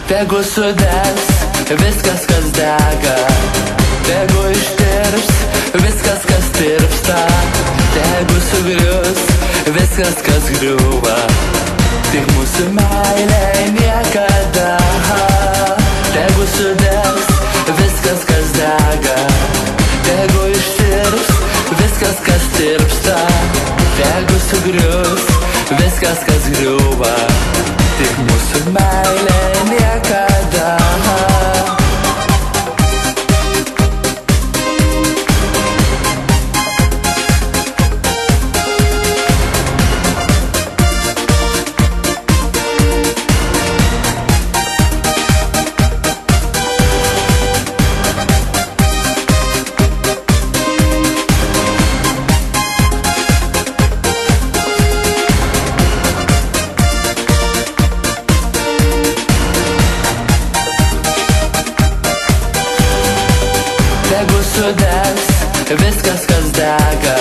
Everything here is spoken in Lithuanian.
Tegu sudegs viskas, kas dega, tegu ištirps viskas, kas tirpsta, tegu sugrius viskas, kas griūva, tik mūsų meilė niekada. Tegu sudegs viskas, kas dega, tegu ištirps viskas, kas tirpsta, tegu sugrius viskas, kas griūva, tik mūsų meilė niekada. Tegu sudegs viskas, kas dega,